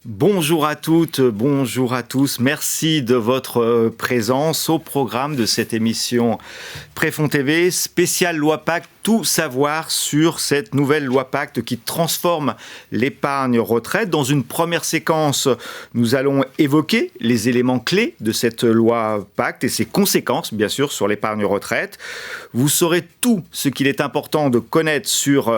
Bonjour à toutes, bonjour à tous. Merci de votre présence au programme de cette émission Préfonds TV, spéciale loi Pacte. Tout savoir sur cette nouvelle loi Pacte qui transforme l'épargne retraite. Dans une première séquence, nous allons évoquer les éléments clés de cette loi Pacte et ses conséquences, bien sûr, sur l'épargne retraite. Vous saurez tout ce qu'il est important de connaître sur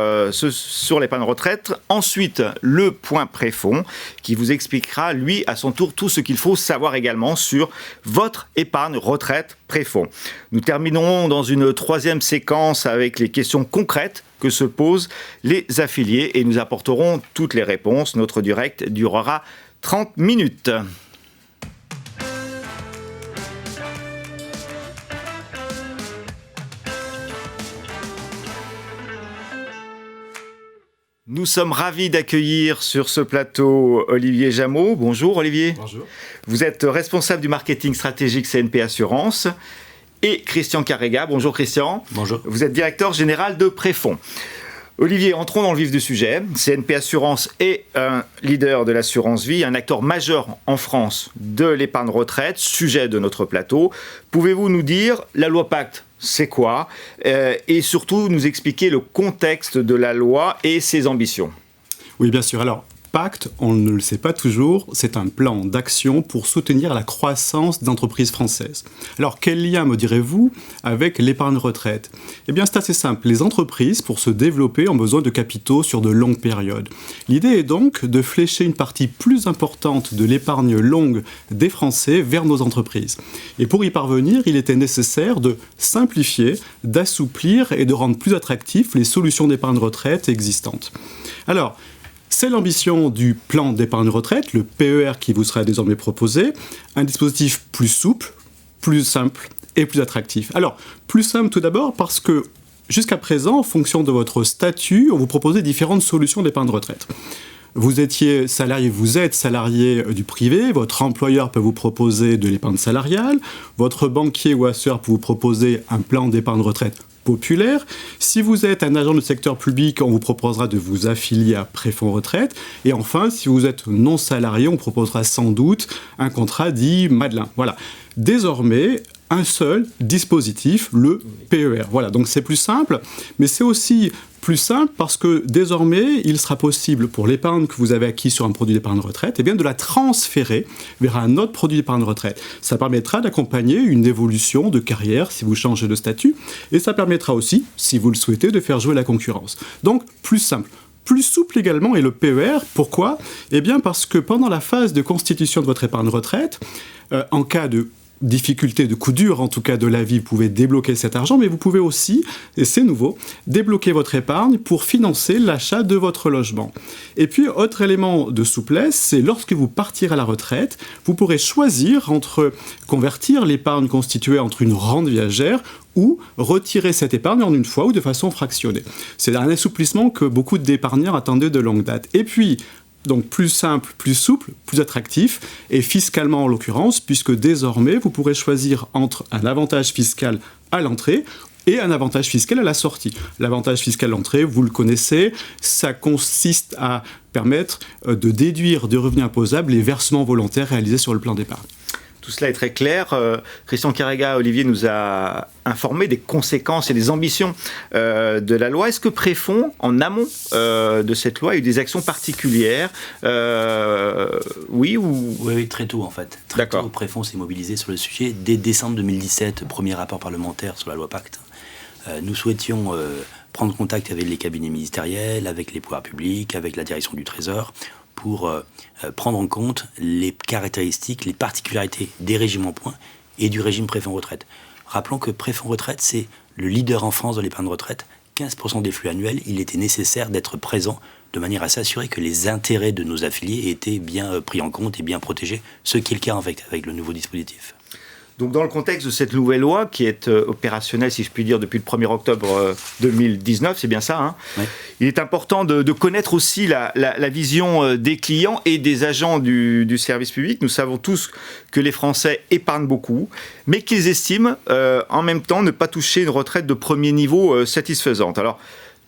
l'épargne retraite. Ensuite, le point préfonds qui vous expliquera, lui, à son tour, tout ce qu'il faut savoir également sur votre épargne retraite préfonds. Nous terminerons dans une troisième séquence avec les questions concrètes que se posent les affiliés et nous apporterons toutes les réponses. Notre direct durera 30 minutes. Nous sommes ravis d'accueillir sur ce plateau Olivier Jameau. Bonjour Olivier. Bonjour. Vous êtes responsable du marketing stratégique CNP Assurance. Et Christian Carrega. Bonjour Christian. Bonjour. Vous êtes directeur général de Préfonds. Olivier, entrons dans le vif du sujet. CNP Assurance est un leader de l'assurance vie, un acteur majeur en France de l'épargne retraite, sujet de notre plateau. Pouvez-vous nous dire, la loi Pacte, c'est quoi ? Et surtout nous expliquer le contexte de la loi et ses ambitions. Oui, bien sûr. Alors, Pacte, on ne le sait pas toujours, c'est un plan d'action pour soutenir la croissance des entreprises françaises. Alors, quel lien, me direz-vous, avec l'épargne retraite ? Eh bien, c'est assez simple. Les entreprises, pour se développer, ont besoin de capitaux sur de longues périodes. L'idée est donc de flécher une partie plus importante de l'épargne longue des Français vers nos entreprises. Et pour y parvenir, il était nécessaire de simplifier, d'assouplir et de rendre plus attractifs les solutions d'épargne retraite existantes. Alors, c'est l'ambition du plan d'épargne retraite, le PER qui vous sera désormais proposé, un dispositif plus souple, plus simple et plus attractif. Alors, plus simple tout d'abord parce que jusqu'à présent, en fonction de votre statut, on vous proposait différentes solutions d'épargne retraite. Vous êtes salarié du privé, votre employeur peut vous proposer de l'épargne salariale, votre banquier ou assureur peut vous proposer un plan d'épargne retraite populaire. Si vous êtes un agent du secteur public, on vous proposera de vous affilier à Préfonds Retraite. Et enfin, si vous êtes non salarié, on proposera sans doute un contrat dit Madelin. Voilà. Désormais, un seul dispositif, le PER. Voilà, donc c'est plus simple, mais c'est aussi plus simple parce que désormais, il sera possible pour l'épargne que vous avez acquise sur un produit d'épargne retraite, eh bien de la transférer vers un autre produit d'épargne retraite. Ça permettra d'accompagner une évolution de carrière si vous changez de statut, et ça permettra aussi, si vous le souhaitez, de faire jouer la concurrence. Donc, plus simple. Plus souple également est le PER. Pourquoi ? Eh bien parce que pendant la phase de constitution de votre épargne retraite, en cas de difficulté, de coup dur en tout cas de la vie, vous pouvez débloquer cet argent, mais vous pouvez aussi, et c'est nouveau, débloquer votre épargne pour financer l'achat de votre logement. Et puis, autre élément de souplesse, c'est lorsque vous partirez à la retraite, vous pourrez choisir entre convertir l'épargne constituée entre une rente viagère ou retirer cette épargne en une fois ou de façon fractionnée. C'est un assouplissement que beaucoup d'épargnants attendaient de longue date. Et puis, donc plus simple, plus souple, plus attractif, et fiscalement en l'occurrence, puisque désormais vous pourrez choisir entre un avantage fiscal à l'entrée et un avantage fiscal à la sortie. L'avantage fiscal à l'entrée, vous le connaissez, ça consiste à permettre de déduire de revenus imposables les versements volontaires réalisés sur le plan d'épargne. Tout cela est très clair. Christian Carrega, Olivier nous a informé des conséquences et des ambitions de la loi. Est-ce que Préfonds, en amont de cette loi, a eu des actions particulières ? Oui, très tôt en fait. D'accord. Tôt, Préfonds s'est mobilisé sur le sujet. Dès décembre 2017, premier rapport parlementaire sur la loi Pacte. Nous souhaitions prendre contact avec les cabinets ministériels, avec les pouvoirs publics, avec la direction du Trésor, pour prendre en compte les caractéristiques, les particularités des régimes en points et du régime Préfonds Retraite. Rappelons que Préfonds Retraite, c'est le leader en France de l'épargne retraite. 15% des flux annuels, il était nécessaire d'être présent de manière à s'assurer que les intérêts de nos affiliés étaient bien pris en compte et bien protégés, ce qui est le cas avec le nouveau dispositif. Donc dans le contexte de cette nouvelle loi qui est opérationnelle, si je puis dire, depuis le 1er octobre 2019, c'est bien ça, hein, oui. Il est important de connaître aussi la vision des clients et des agents du service public. Nous savons tous que les Français épargnent beaucoup, mais qu'ils estiment en même temps ne pas toucher une retraite de premier niveau satisfaisante. Alors,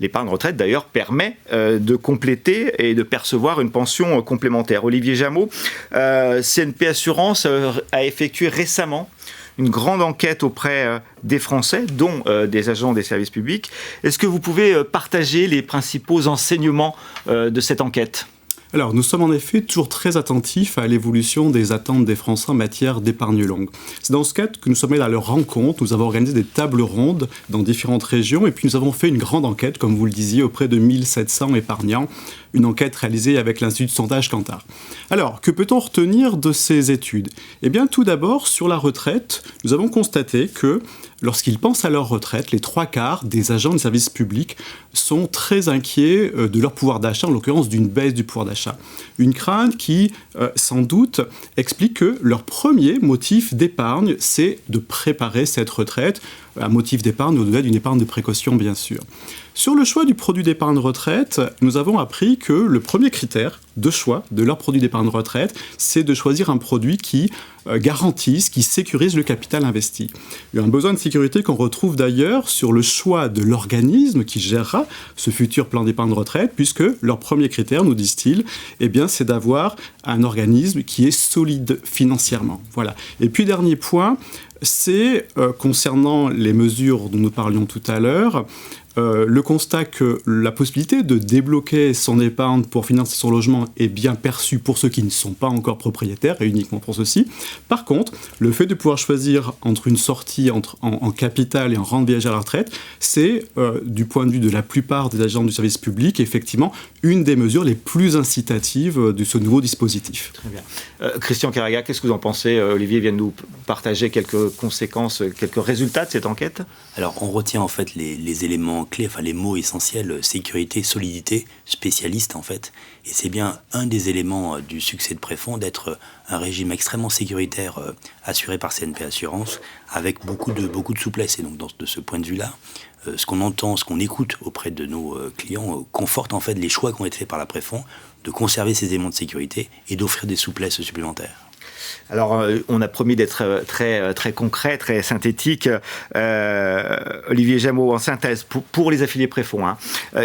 l'épargne retraite, d'ailleurs, permet de compléter et de percevoir une pension complémentaire. Olivier Jameau, CNP Assurance a effectué récemment une grande enquête auprès des Français, dont des agents des services publics. Est-ce que vous pouvez partager les principaux enseignements de cette enquête ? Alors, nous sommes en effet toujours très attentifs à l'évolution des attentes des Français en matière d'épargne longue. C'est dans ce cadre que nous sommes allés à leur rencontre. Nous avons organisé des tables rondes dans différentes régions et puis nous avons fait une grande enquête, comme vous le disiez, auprès de 1700 épargnants. Une enquête réalisée avec l'Institut de sondage Kantar. Alors, que peut-on retenir de ces études ? Eh bien, tout d'abord, sur la retraite, nous avons constaté que lorsqu'ils pensent à leur retraite, les 3/4 des agents de service public sont très inquiets de leur pouvoir d'achat, en l'occurrence d'une baisse du pouvoir d'achat. Une crainte qui, sans doute, explique que leur premier motif d'épargne, c'est de préparer cette retraite, un motif d'épargne au-delà d'une épargne de précaution, bien sûr. Sur le choix du produit d'épargne retraite, nous avons appris que le premier critère de choix de leur produit d'épargne retraite, c'est de choisir un produit qui garantisse, qui sécurise le capital investi. Il y a un besoin de sécurité qu'on retrouve d'ailleurs sur le choix de l'organisme qui gérera ce futur plan d'épargne retraite, puisque leur premier critère, nous disent-ils, eh bien, c'est d'avoir un organisme qui est solide financièrement. Voilà. Et puis, dernier point, c'est concernant les mesures dont nous parlions tout à l'heure, le constat que la possibilité de débloquer son épargne pour financer son logement est bien perçue pour ceux qui ne sont pas encore propriétaires et uniquement pour ceux-ci. Par contre, le fait de pouvoir choisir entre une sortie en capital et en rente viagère à la retraite, c'est, du point de vue de la plupart des agents du service public, effectivement, une des mesures les plus incitatives de ce nouveau dispositif. Très bien. Christian Caraga, qu'est-ce que vous en pensez ? Olivier vient de nous partager quelques conséquences, quelques résultats de cette enquête. Alors, on retient en fait les éléments clés, enfin les mots essentiels, sécurité, solidité, spécialiste en fait. Et c'est bien un des éléments du succès de Préfonds d'être un régime extrêmement sécuritaire assuré par CNP Assurance avec beaucoup de souplesse. Et donc de ce point de vue-là, ce qu'on entend, ce qu'on écoute auprès de nos clients conforte en fait les choix qui ont été faits par la Préfonds de conserver ces éléments de sécurité et d'offrir des souplesses supplémentaires. Alors, on a promis d'être très concret, très synthétique. Olivier Jameau, en synthèse, pour les affiliés Préfonds,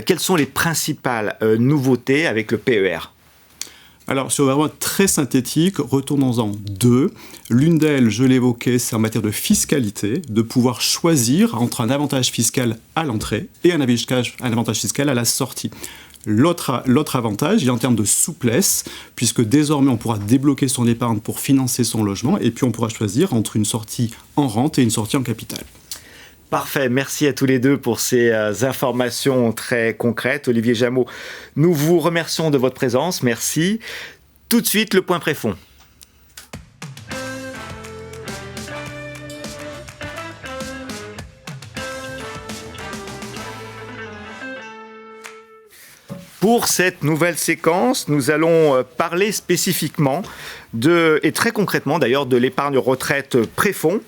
quelles sont les principales nouveautés avec le PER ? Alors, sur vraiment très synthétique, retournons-en deux. L'une d'elles, je l'évoquais, c'est en matière de fiscalité, de pouvoir choisir entre un avantage fiscal à l'entrée et un avantage fiscal à la sortie. L'autre avantage, il est en termes de souplesse, puisque désormais on pourra débloquer son épargne pour financer son logement, et puis on pourra choisir entre une sortie en rente et une sortie en capital. Parfait, merci à tous les deux pour ces informations très concrètes. Olivier Jameau, nous vous remercions de votre présence, merci. Tout de suite, le point Préfonds. Pour cette nouvelle séquence, nous allons parler spécifiquement et très concrètement d'ailleurs de l'épargne retraite Préfonds.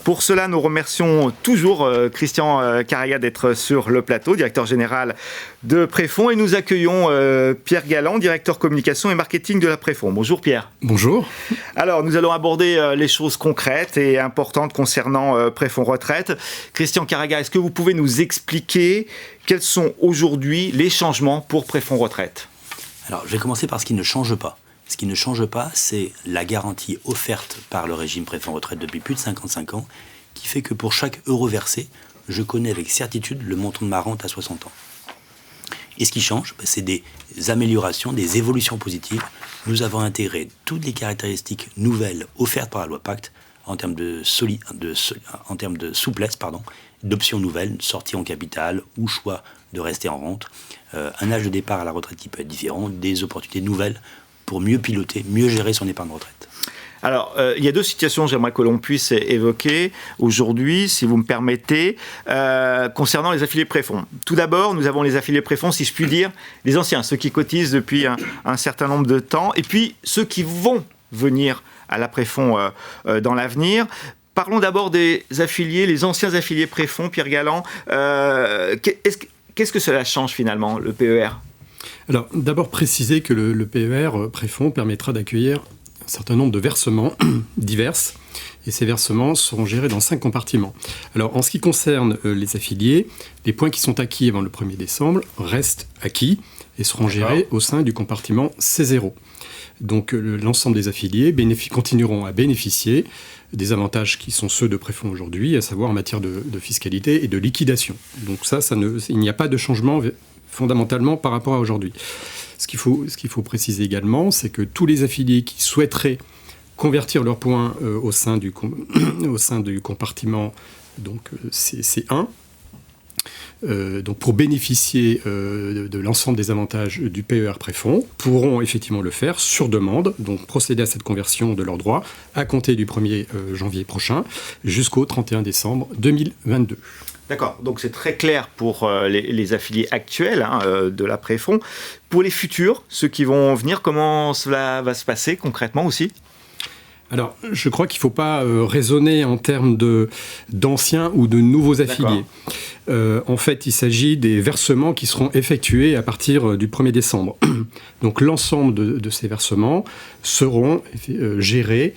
Pour cela, nous remercions toujours Christian Caraga d'être sur le plateau, directeur général de Préfonds, et nous accueillons Pierre Galland, directeur communication et marketing de la Préfonds. Bonjour Pierre. Bonjour. Alors, nous allons aborder les choses concrètes et importantes concernant Préfonds Retraite. Christian Caraga, est-ce que vous pouvez nous expliquer quels sont aujourd'hui les changements pour Préfonds Retraite ? Alors, je vais commencer par ce qui ne change pas. Ce qui ne change pas, c'est la garantie offerte par le régime Préfonds Retraite depuis plus de 55 ans, qui fait que pour chaque euro versé, je connais avec certitude le montant de ma rente à 60 ans. Et ce qui change, c'est des améliorations, des évolutions positives. Nous avons intégré toutes les caractéristiques nouvelles offertes par la loi Pacte en termes de souplesse, d'options nouvelles, sortie en capital ou choix de rester en rente, un âge de départ à la retraite qui peut être différent, des opportunités nouvelles pour mieux piloter, mieux gérer son épargne retraite. Alors, il y a deux situations que j'aimerais que l'on puisse évoquer aujourd'hui, si vous me permettez, concernant les affiliés Préfonds. Tout d'abord, nous avons les affiliés Préfonds, si je puis dire, les anciens, ceux qui cotisent depuis un certain nombre de temps, et puis ceux qui vont venir à la Préfonds dans l'avenir. Parlons d'abord des affiliés, les anciens affiliés Préfonds, Pierre Galland. Qu'est-ce que cela change finalement, le PER ? Alors, d'abord préciser que le PER Préfonds permettra d'accueillir un certain nombre de versements divers, et ces versements seront gérés dans 5 compartiments. Alors, en ce qui concerne les affiliés, les points qui sont acquis avant le 1er décembre restent acquis et seront gérés au sein du compartiment C0. Donc, l'ensemble des affiliés continueront à bénéficier des avantages qui sont ceux de Préfonds aujourd'hui, à savoir en matière de fiscalité et de liquidation. Donc il n'y a pas de changement fondamentalement par rapport à aujourd'hui. Ce qu'il faut préciser également, c'est que tous les affiliés qui souhaiteraient convertir leurs points au sein du compartiment donc, C1, donc pour bénéficier de l'ensemble des avantages du PER Préfonds, pourront effectivement le faire sur demande, donc procéder à cette conversion de leurs droits à compter du 1er janvier prochain jusqu'au 31 décembre 2022. D'accord, donc c'est très clair pour les affiliés actuels de la Préfonds. Pour les futurs, ceux qui vont venir, comment cela va se passer concrètement aussi ? Alors, je crois qu'il ne faut pas raisonner en termes d'anciens ou de nouveaux affiliés. En fait, il s'agit des versements qui seront effectués à partir du 1er décembre. Donc, l'ensemble de ces versements seront gérés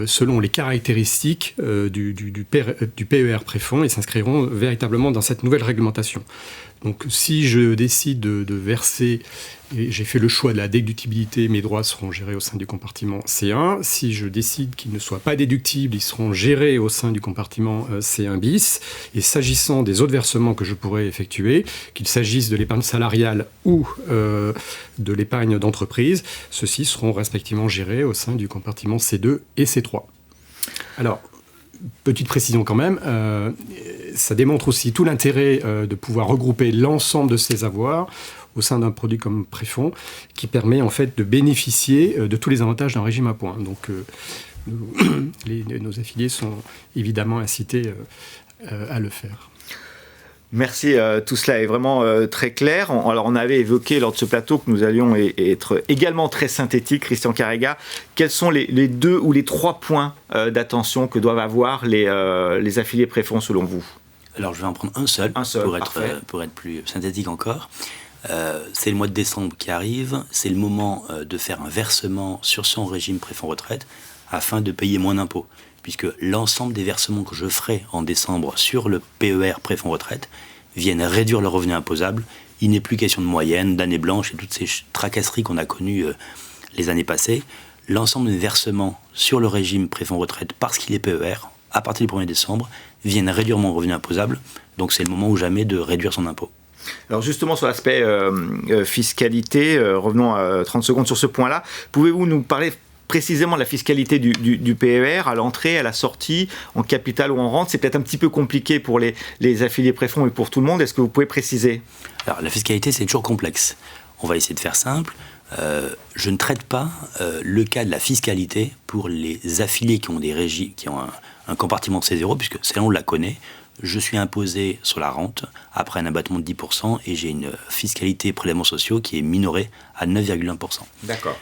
selon les caractéristiques du PER Préfonds et s'inscriront véritablement dans cette nouvelle réglementation. Donc si je décide de verser, et j'ai fait le choix de la déductibilité, mes droits seront gérés au sein du compartiment C1. Si je décide qu'ils ne soient pas déductibles, ils seront gérés au sein du compartiment C1 bis. Et s'agissant des autres versements que je pourrais effectuer, qu'il s'agisse de l'épargne salariale ou de l'épargne d'entreprise, ceux-ci seront respectivement gérés au sein du compartiment C2 et C3. Alors, petite précision quand même, ça démontre aussi tout l'intérêt de pouvoir regrouper l'ensemble de ces avoirs au sein d'un produit comme Préfonds, qui permet en fait de bénéficier de tous les avantages d'un régime à points. Donc nos affiliés sont évidemment incités à le faire. Merci, tout cela est vraiment très clair. Alors on avait évoqué lors de ce plateau que nous allions être également très synthétiques, Christian Carrega. Quels sont les 2 ou les 3 points d'attention que doivent avoir les affiliés Préfonds selon vous ? Alors je vais en prendre un seul pour être plus synthétique encore. C'est le mois de décembre qui arrive, c'est le moment de faire un versement sur son régime Préfonds retraite afin de payer moins d'impôts. Puisque l'ensemble des versements que je ferai en décembre sur le PER Préfonds retraite viennent réduire le revenu imposable. Il n'est plus question de moyenne, d'année blanche et toutes ces tracasseries qu'on a connues les années passées. L'ensemble des versements sur le régime Préfonds retraite, parce qu'il est PER, à partir du 1er décembre, viennent réduire mon revenu imposable. Donc c'est le moment ou jamais de réduire son impôt. Alors justement sur l'aspect fiscalité, revenons à 30 secondes sur ce point-là. Pouvez-vous nous parler précisément la fiscalité du PER à l'entrée, à la sortie, en capital ou en rente? C'est peut-être un petit peu compliqué pour les affiliés Préfonds et pour tout le monde. Est-ce que vous pouvez préciser? Alors la fiscalité, c'est toujours complexe. On va essayer de faire simple. Je ne traite pas le cas de la fiscalité pour les affiliés qui ont des régies, qui ont un compartiment de C0, puisque celle-là on la connaît. Je suis imposé sur la rente après un abattement de 10% et j'ai une fiscalité prélèvements sociaux qui est minorée à 9,1%. D'accord.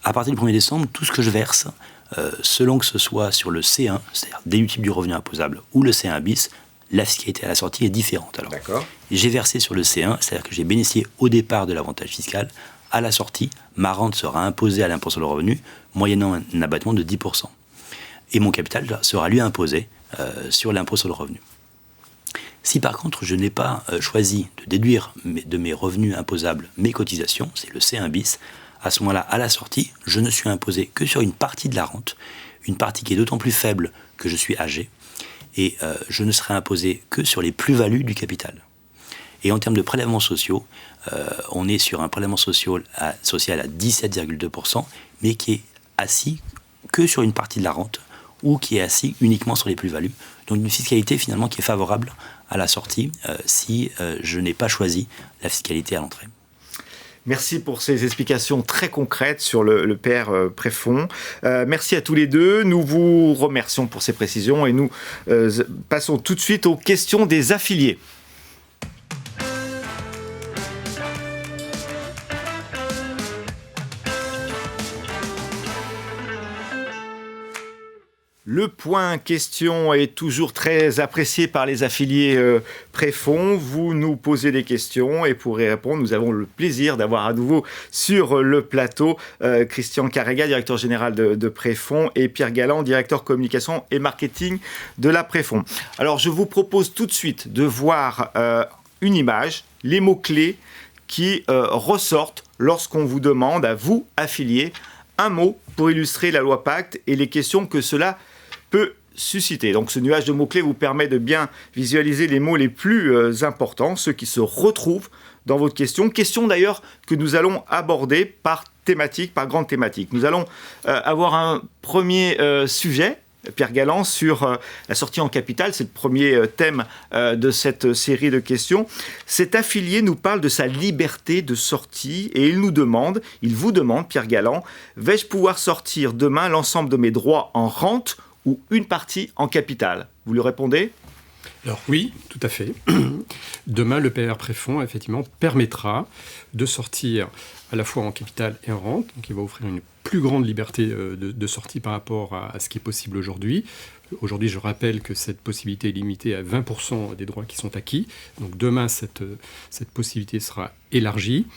À partir du 1er décembre, tout ce que je verse, selon que ce soit sur le C1, c'est-à-dire déductible du revenu imposable, ou le C1 bis, la fiscalité à la sortie est différente. Alors, j'ai versé sur le C1, c'est-à-dire que j'ai bénéficié au départ de l'avantage fiscal. À la sortie, ma rente sera imposée à l'impôt sur le revenu, moyennant un abattement de 10%. Et mon capital sera lui imposé sur l'impôt sur le revenu. Si par contre, je n'ai pas choisi de déduire de mes revenus imposables mes cotisations, c'est le C1 bis, à ce moment-là, à la sortie, je ne suis imposé que sur une partie de la rente, une partie qui est d'autant plus faible que je suis âgé, et je ne serai imposé que sur les plus-values du capital. Et en termes de prélèvements sociaux, on est sur un prélèvement social à 17,2%, mais qui est assis que sur une partie de la rente, ou qui est assis uniquement sur les plus-values. Donc une fiscalité finalement qui est favorable à la sortie si je n'ai pas choisi la fiscalité à l'entrée. Merci pour ces explications très concrètes sur le PER Préfonds. Merci à tous les deux. Nous vous remercions pour ces précisions et nous passons tout de suite aux questions des affiliés. Le point question est toujours très apprécié par les affiliés Préfonds. Vous nous posez des questions et pour y répondre, nous avons le plaisir d'avoir à nouveau sur le plateau Christian Carrega, directeur général de Préfonds, et Pierre Galland, directeur communication et marketing de la Préfonds. Alors, je vous propose tout de suite de voir une image, les mots-clés qui ressortent lorsqu'on vous demande, à vous, affiliés, un mot pour illustrer la loi Pacte et les questions que cela peut susciter. Donc ce nuage de mots-clés vous permet de bien visualiser les mots les plus importants, ceux qui se retrouvent dans votre question. Question d'ailleurs que nous allons aborder par thématique, par grande thématique. Nous allons avoir un premier sujet, Pierre Galland, sur la sortie en capital. C'est le premier thème de cette série de questions. Cet affilié nous parle de sa liberté de sortie et il vous demande, Pierre Galland, vais-je pouvoir sortir demain l'ensemble de mes droits en rente ou une partie en capital? Vous lui répondez? Alors oui, tout à fait. Demain, le PER Préfonds, effectivement, permettra de sortir à la fois en capital et en rente. Donc il va offrir une plus grande liberté de sortie par rapport à ce qui est possible aujourd'hui. Aujourd'hui, je rappelle que cette possibilité est limitée à 20% des droits qui sont acquis. Donc demain, cette possibilité sera élargie.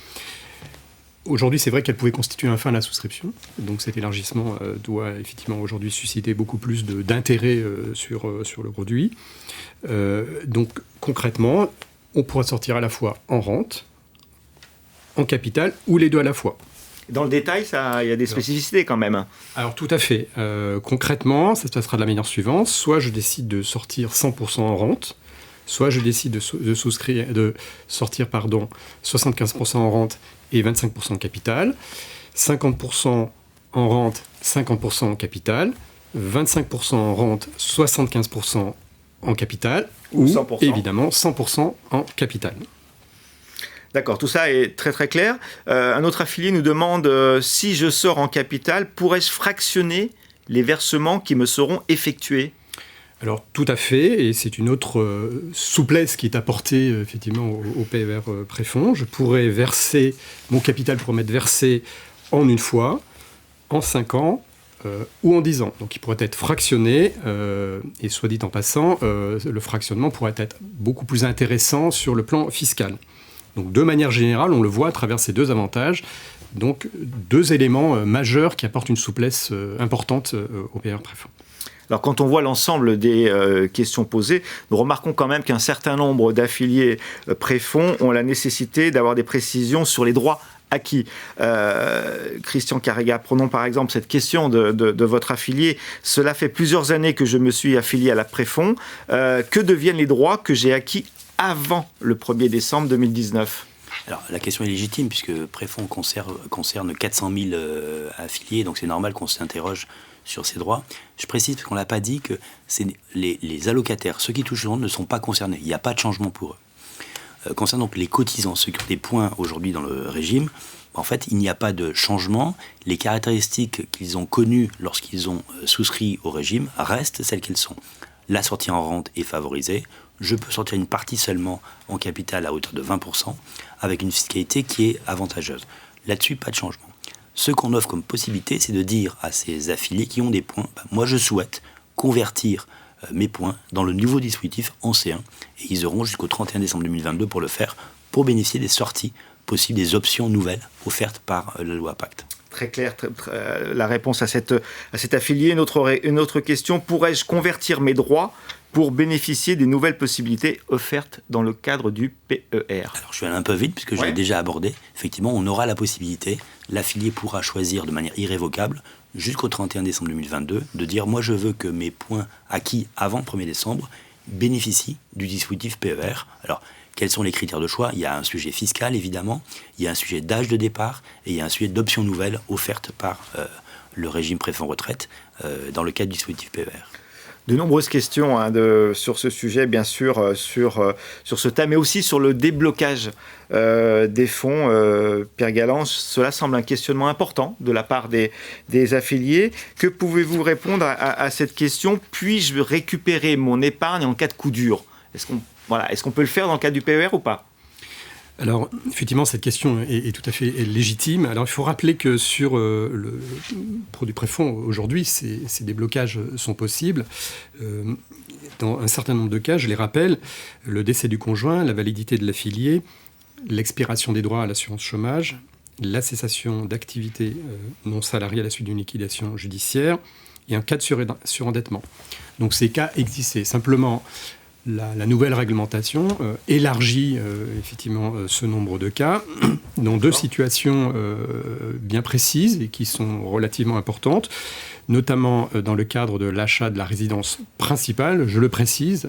Aujourd'hui, c'est vrai qu'elle pouvait constituer un frein à la souscription. Donc cet élargissement doit effectivement aujourd'hui susciter beaucoup plus d'intérêt sur le produit. Donc concrètement, on pourra sortir à la fois en rente, en capital ou les deux à la fois. Dans le détail, il y a des spécificités quand même. Alors tout à fait. Concrètement, ça se passera de la manière suivante. Soit je décide de sortir 100% en rente, soit je décide de sortir 75% en rente et 25% en capital, 50% en rente, 50% en capital, 25% en rente, 75% en capital, ou 100%. Évidemment 100% en capital. D'accord, tout ça est très très clair. Un autre affilié nous demande si je sors en capital, pourrais-je fractionner les versements qui me seront effectués? Alors tout à fait, et c'est une autre souplesse qui est apportée effectivement au PER Préfonds. Je pourrais verser, mon capital pourrait être versé en une fois, en 5 ans ou en 10 ans. Donc il pourrait être fractionné, et soit dit en passant, le fractionnement pourrait être beaucoup plus intéressant sur le plan fiscal. Donc de manière générale, on le voit à travers ces deux avantages, donc deux éléments majeurs qui apportent une souplesse importante au PER Préfonds. Alors quand on voit l'ensemble des questions posées, nous remarquons quand même qu'un certain nombre d'affiliés Préfonds ont la nécessité d'avoir des précisions sur les droits acquis. Christian Carrega, prenons par exemple cette question de votre affilié. Cela fait plusieurs années que je me suis affilié à la Préfonds. Que deviennent les droits que j'ai acquis avant le 1er décembre 2019 ? Alors, la question est légitime puisque Préfonds concerne 400 000 affiliés, donc c'est normal qu'on s'interroge sur ces droits. Je précise, parce qu'on ne l'a pas dit, que les allocataires, ceux qui touchent le rente, ne sont pas concernés. Il n'y a pas de changement pour eux. Concernant donc les cotisants, ceux qui ont des points aujourd'hui dans le régime, en fait, il n'y a pas de changement. Les caractéristiques qu'ils ont connues lorsqu'ils ont souscrit au régime restent celles qu'elles sont. La sortie en rente est favorisée. Je peux sortir une partie seulement en capital à hauteur de 20%, avec une fiscalité qui est avantageuse. Là-dessus, pas de changement. Ce qu'on offre comme possibilité, c'est de dire à ces affiliés qui ont des points, moi je souhaite convertir mes points dans le nouveau dispositif en C1, et ils auront jusqu'au 31 décembre 2022 pour le faire, pour bénéficier des sorties possibles, des options nouvelles offertes par la loi Pacte. Très clair, la réponse à cet affilié. Une autre question, pourrais-je convertir mes droits pour bénéficier des nouvelles possibilités offertes dans le cadre du PER? Alors je vais aller un peu vite puisque je l'ai déjà abordé. Effectivement, on aura la possibilité, l'affilié pourra choisir de manière irrévocable jusqu'au 31 décembre 2022 de dire moi je veux que mes points acquis avant le 1er décembre bénéficient du dispositif PER. Alors quels sont les critères de choix? Il y a un sujet fiscal évidemment, il y a un sujet d'âge de départ et il y a un sujet d'options nouvelles offertes par le régime Préfonds retraite dans le cadre du dispositif PER. De nombreuses questions sur ce sujet, bien sûr, sur ce thème, mais aussi sur le déblocage des fonds. Pierre Galland, cela semble un questionnement important de la part des affiliés. Que pouvez-vous répondre à cette question? Puis-je récupérer mon épargne en cas de coup dur? Est-ce qu'on peut le faire dans le cadre du PER ou pas? Alors, effectivement, cette question est tout à fait légitime. Alors, il faut rappeler que sur le produit préfonds, aujourd'hui, ces déblocages sont possibles. Dans un certain nombre de cas, je les rappelle, le décès du conjoint, la validité de l'affilié, l'expiration des droits à l'assurance chômage, la cessation d'activité non salariée à la suite d'une liquidation judiciaire et un cas de surendettement. Donc, ces cas existaient. Simplement, la nouvelle réglementation élargit effectivement ce nombre de cas dans deux situations bien précises et qui sont relativement importantes, notamment dans le cadre de l'achat de la résidence principale, je le précise.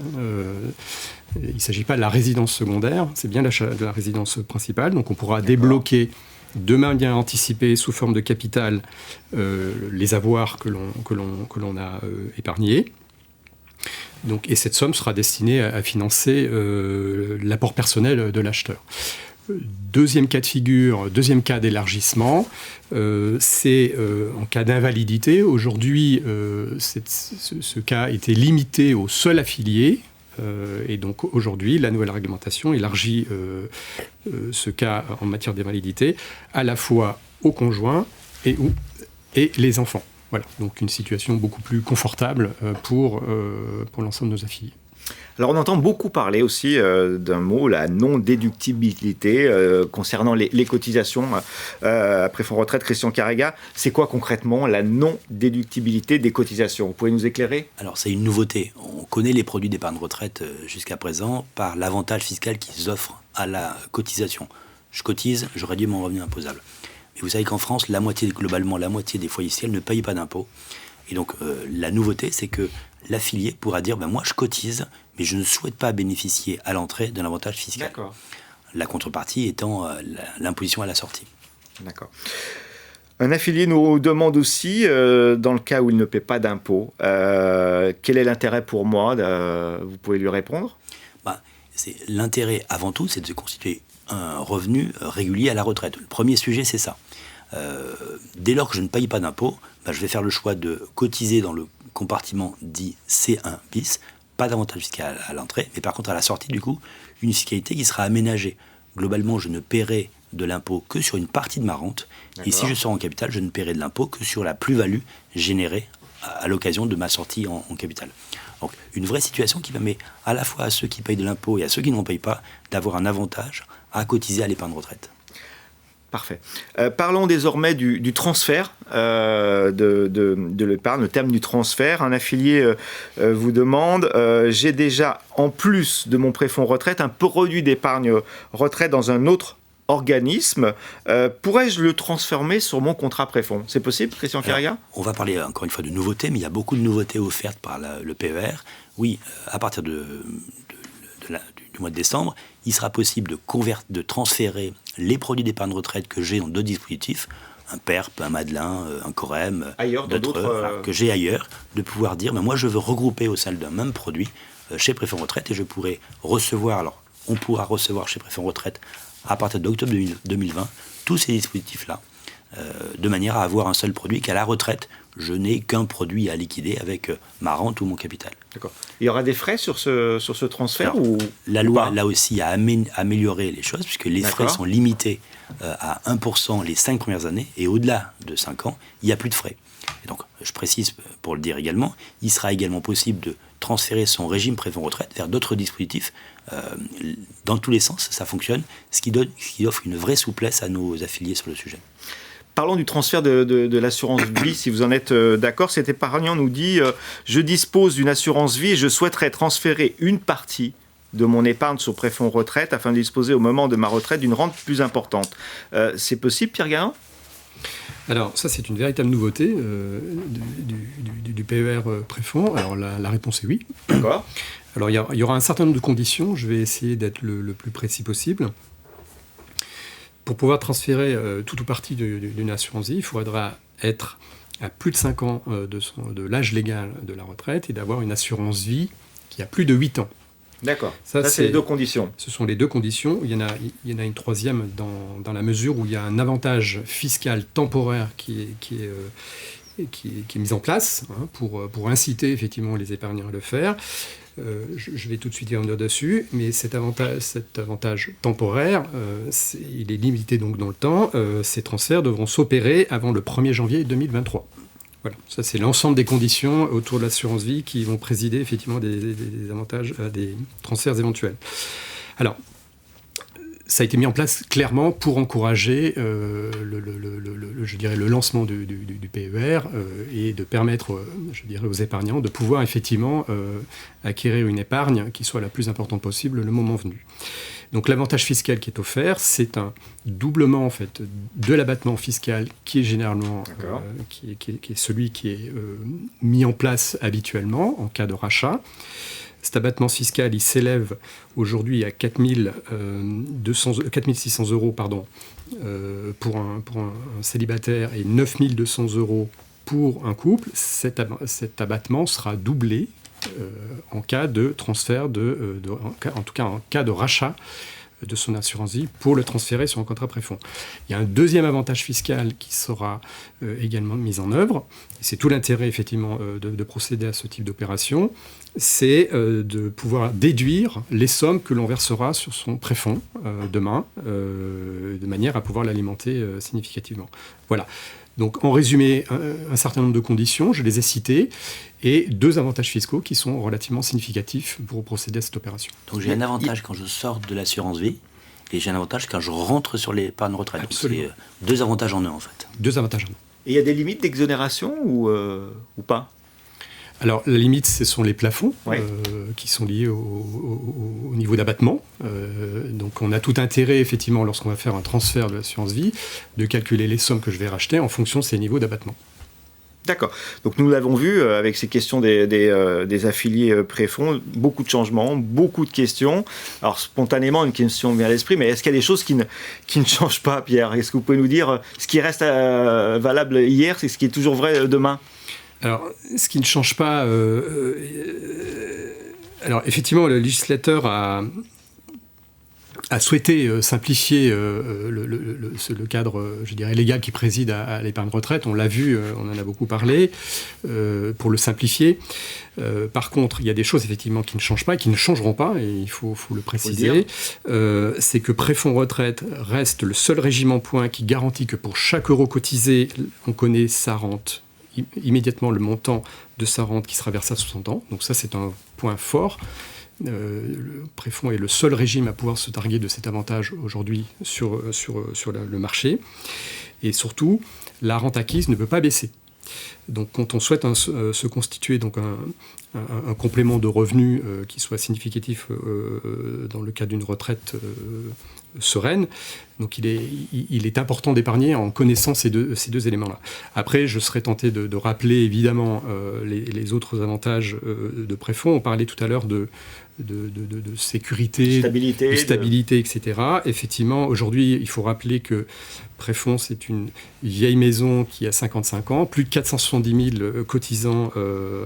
Il ne s'agit pas de la résidence secondaire, c'est bien l'achat de la résidence principale. Donc on pourra débloquer de manière anticipée, sous forme de capital, les avoirs que l'on a épargnés. Donc, et cette somme sera destinée à financer l'apport personnel de l'acheteur. Deuxième cas de figure, deuxième cas d'élargissement, c'est en cas d'invalidité. Aujourd'hui, ce cas était limité au seul affilié. Et donc aujourd'hui, la nouvelle réglementation élargit ce cas en matière d'invalidité à la fois aux conjoints et les enfants. Voilà, donc une situation beaucoup plus confortable pour l'ensemble de nos affiliés. Alors on entend beaucoup parler aussi d'un mot, la non-déductibilité, concernant les cotisations à Préfonds Retraite. Christian Carrega, c'est quoi concrètement la non-déductibilité des cotisations? Vous pouvez nous éclairer? Alors c'est une nouveauté. On connaît les produits d'épargne retraite jusqu'à présent par l'avantage fiscal qu'ils offrent à la cotisation. Je cotise, je réduis mon revenu imposable. Et vous savez qu'en France, globalement, la moitié des foyers fiscaux ne payent pas d'impôts. Et donc, la nouveauté, c'est que l'affilié pourra dire moi, je cotise, mais je ne souhaite pas bénéficier à l'entrée d'un avantage fiscal. D'accord. La contrepartie étant l'imposition à la sortie. D'accord. Un affilié nous demande aussi, dans le cas où il ne paie pas d'impôts, quel est l'intérêt pour moi vous pouvez lui répondre? L'intérêt, avant tout, c'est de se constituer un revenu régulier à la retraite. Le premier sujet, c'est ça. Dès lors que je ne paye pas d'impôts, je vais faire le choix de cotiser dans le compartiment dit C1 bis, pas d'avantage fiscal à l'entrée, mais par contre à la sortie, du coup, une fiscalité qui sera aménagée. Globalement, je ne paierai de l'impôt que sur une partie de ma rente, et si je sors en capital, je ne paierai de l'impôt que sur la plus-value générée à l'occasion de ma sortie en capital. Donc une vraie situation qui permet à la fois à ceux qui payent de l'impôt et à ceux qui n'en payent pas d'avoir un avantage à cotiser à l'épargne retraite. Parfait. Parlons désormais du transfert de l'épargne, le terme du transfert. Un affilié vous demande j'ai déjà, en plus de mon préfonds retraite, un produit d'épargne retraite dans un autre organisme. Pourrais-je le transformer sur mon contrat préfonds? C'est possible, Christian Carrega? On va parler encore une fois de nouveautés, mais il y a beaucoup de nouveautés offertes par le PER. Oui, à partir du mois de décembre, il sera possible de transférer les produits d'épargne retraite que j'ai dans d'autres dispositifs, un PERP, un Madelin, un Corem, d'autres que j'ai ailleurs, de pouvoir dire, moi je veux regrouper au sein d'un même produit chez Préfonds Retraite et je pourrai recevoir, on pourra recevoir chez Préfonds Retraite à partir d'octobre 2020 tous ces dispositifs-là, de manière à avoir un seul produit qu'à la retraite, je n'ai qu'un produit à liquider avec ma rente ou mon capital. D'accord. Il y aura des frais sur ce transfert? La loi, là aussi, a amélioré les choses, puisque les frais sont limités à 1% les 5 premières années, et au-delà de 5 ans, il n'y a plus de frais. Et donc, je précise pour le dire également, il sera également possible de transférer son régime préfonds retraite vers d'autres dispositifs. Dans tous les sens, ça fonctionne, ce qui offre une vraie souplesse à nos affiliés sur le sujet. Parlons du transfert de l'assurance vie, si vous en êtes d'accord. Cet épargnant nous dit je dispose d'une assurance vie et je souhaiterais transférer une partie de mon épargne sur préfonds retraite afin de disposer au moment de ma retraite d'une rente plus importante. C'est possible, Pierre Garin? Alors ça, c'est une véritable nouveauté du PER préfonds. Alors la réponse est oui. D'accord. Alors il y aura un certain nombre de conditions. Je vais essayer d'être le plus précis possible. Pour pouvoir transférer tout ou partie d'une assurance vie, il faudra être à plus de 5 ans de l'âge légal de la retraite et d'avoir une assurance vie qui a plus de 8 ans. D'accord. Ça c'est les deux conditions. Ce sont les deux conditions. Il y en a une troisième dans la mesure où il y a un avantage fiscal temporaire qui est mis en place pour inciter effectivement les épargnants à le faire. je vais tout de suite y revenir dessus, mais cet avantage temporaire, il est limité donc dans le temps. Ces transferts devront s'opérer avant le 1er janvier 2023. Voilà, ça c'est l'ensemble des conditions autour de l'assurance vie qui vont présider effectivement des avantages, des transferts éventuels. Alors, ça a été mis en place clairement pour encourager je dirais, le lancement du PER et de permettre, je dirais, aux épargnants de pouvoir effectivement acquérir une épargne qui soit la plus importante possible le moment venu. Donc l'avantage fiscal qui est offert, c'est un doublement en fait de l'abattement fiscal qui est généralement qui est celui qui est mis en place habituellement en cas de rachat. Cet abattement fiscal, il s'élève aujourd'hui à 4 600 euros pour un célibataire et 9 200 euros pour un couple. Cet abattement sera doublé en cas de transfert, en tout cas en cas de rachat de son assurance vie pour le transférer sur un contrat préfonds. Il y a un deuxième avantage fiscal qui sera également mis en œuvre. C'est tout l'intérêt effectivement de procéder à ce type d'opération. C'est de pouvoir déduire les sommes que l'on versera sur son préfonds demain, de manière à pouvoir l'alimenter significativement. Voilà. Donc, en résumé, un certain nombre de conditions, je les ai citées, et 2 avantages fiscaux qui sont relativement significatifs pour procéder à cette opération. Donc, j'ai un avantage quand je sors de l'assurance vie, et j'ai un avantage quand je rentre sur l'épargne retraite. Absolument. Donc, c'est 2 avantages en un, en fait. 2 avantages en un. Et il y a des limites d'exonération ou pas ? Alors, la limite, ce sont les plafonds ouais. Qui sont liés au niveau d'abattement. Donc, on a tout intérêt, effectivement, lorsqu'on va faire un transfert de l'assurance vie, de calculer les sommes que je vais racheter en fonction de ces niveaux d'abattement. D'accord. Donc, nous l'avons vu avec ces questions des affiliés préfonds, beaucoup de changements, beaucoup de questions. Alors, spontanément, une question me vient à l'esprit, mais est-ce qu'il y a des choses qui ne changent pas, Pierre ? Est-ce que vous pouvez nous dire ce qui reste valable hier, c'est ce qui est toujours vrai demain ? Alors, ce qui ne change pas... alors, effectivement, le législateur a souhaité simplifier le cadre, je dirais, légal qui préside à l'épargne retraite. On l'a vu, on en a beaucoup parlé, pour le simplifier. Par contre, il y a des choses, effectivement, qui ne changent pas et qui ne changeront pas, et il faut le préciser. C'est que préfonds retraite reste le seul régime en points qui garantit que pour chaque euro cotisé, on connaît sa rente, immédiatement le montant de sa rente qui sera versée à 60 ans. Donc ça, c'est un point fort. Le préfonds est le seul régime à pouvoir se targuer de cet avantage aujourd'hui sur le marché. Et surtout, la rente acquise ne peut pas baisser. Donc quand on souhaite se constituer donc un complément de revenus qui soit significatif dans le cas d'une retraite sereine, donc il est important d'épargner en connaissant ces deux éléments-là. Après, je serais tenté de rappeler évidemment les autres avantages de préfonds. On parlait tout à l'heure de sécurité, de stabilité, etc. Effectivement, aujourd'hui, il faut rappeler que préfonds, c'est une vieille maison qui a 55 ans. Plus de 470 000 cotisants,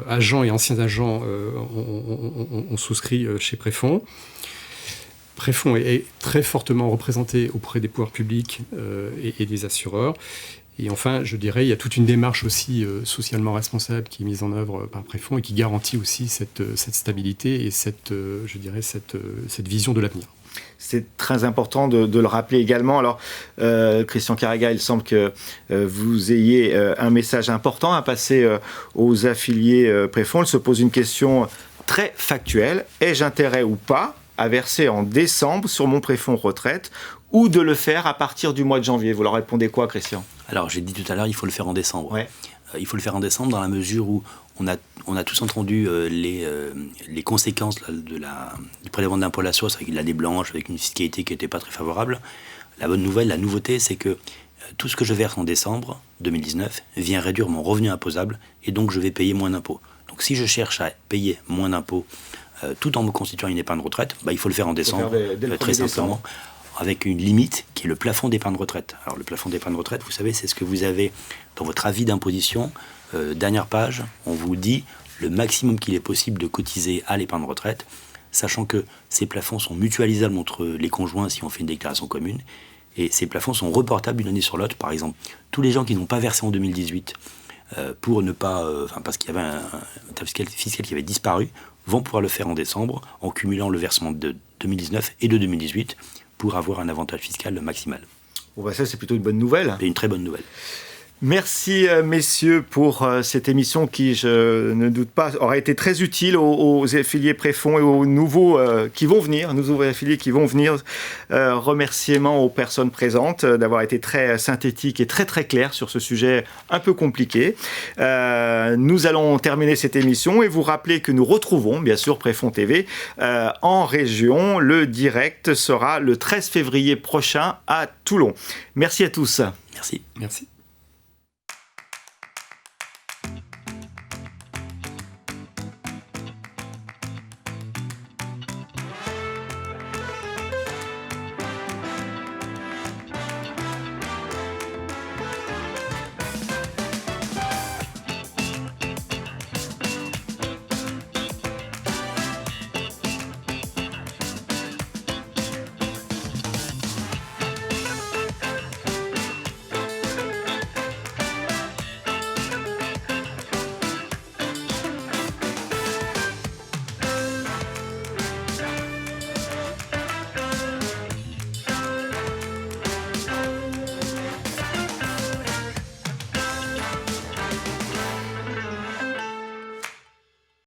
agents et anciens agents ont souscrit chez préfonds. Préfonds est très fortement représenté auprès des pouvoirs publics et des assureurs. Et enfin, je dirais, il y a toute une démarche aussi socialement responsable qui est mise en œuvre par préfonds et qui garantit aussi cette stabilité et cette vision de l'avenir. C'est très important de le rappeler également. Alors, Christian Carrega, il semble que vous ayez un message important à passer aux affiliés préfonds. Il se pose une question très factuelle. Ai-je intérêt ou pas à verser en décembre sur mon préfonds retraite ou de le faire à partir du mois de janvier ? Vous leur répondez quoi, Christian ? Alors, j'ai dit tout à l'heure, il faut le faire en décembre. Ouais. Il faut le faire en décembre dans la mesure où on a tous entendu les conséquences du prélèvement d'impôt à la source avec une année blanche, avec une fiscalité qui n'était pas très favorable. La bonne nouvelle, la nouveauté, c'est que tout ce que je verse en décembre 2019 vient réduire mon revenu imposable et donc je vais payer moins d'impôts. Donc si je cherche à payer moins d'impôts tout en me constituant une épargne retraite, il faut le faire en décembre, très simplement, avec une limite qui est le plafond d'épargne retraite. Alors le plafond d'épargne retraite, vous savez, c'est ce que vous avez dans votre avis d'imposition. Dernière page, on vous dit le maximum qu'il est possible de cotiser à l'épargne retraite, sachant que ces plafonds sont mutualisables entre les conjoints si on fait une déclaration commune, et ces plafonds sont reportables d'une année sur l'autre. Par exemple, tous les gens qui n'ont pas versé en 2018 pour ne pas, parce qu'il y avait un fiscal qui avait disparu, vont pouvoir le faire en décembre en cumulant le versement de 2019 et de 2018 pour avoir un avantage fiscal maximal. Bon bah ça, c'est plutôt une bonne nouvelle. C'est une très bonne nouvelle. Merci messieurs pour cette émission qui, je ne doute pas, aura été très utile aux affiliés préfonds et aux nouveaux qui vont venir, nouveaux affiliés qui vont venir. Remerciements aux personnes présentes d'avoir été très synthétiques et très très clairs sur ce sujet un peu compliqué. Nous allons terminer cette émission et vous rappeler que nous retrouvons bien sûr Préfond TV en région. Le direct sera le 13 février prochain à Toulon. Merci à tous. Merci. Merci.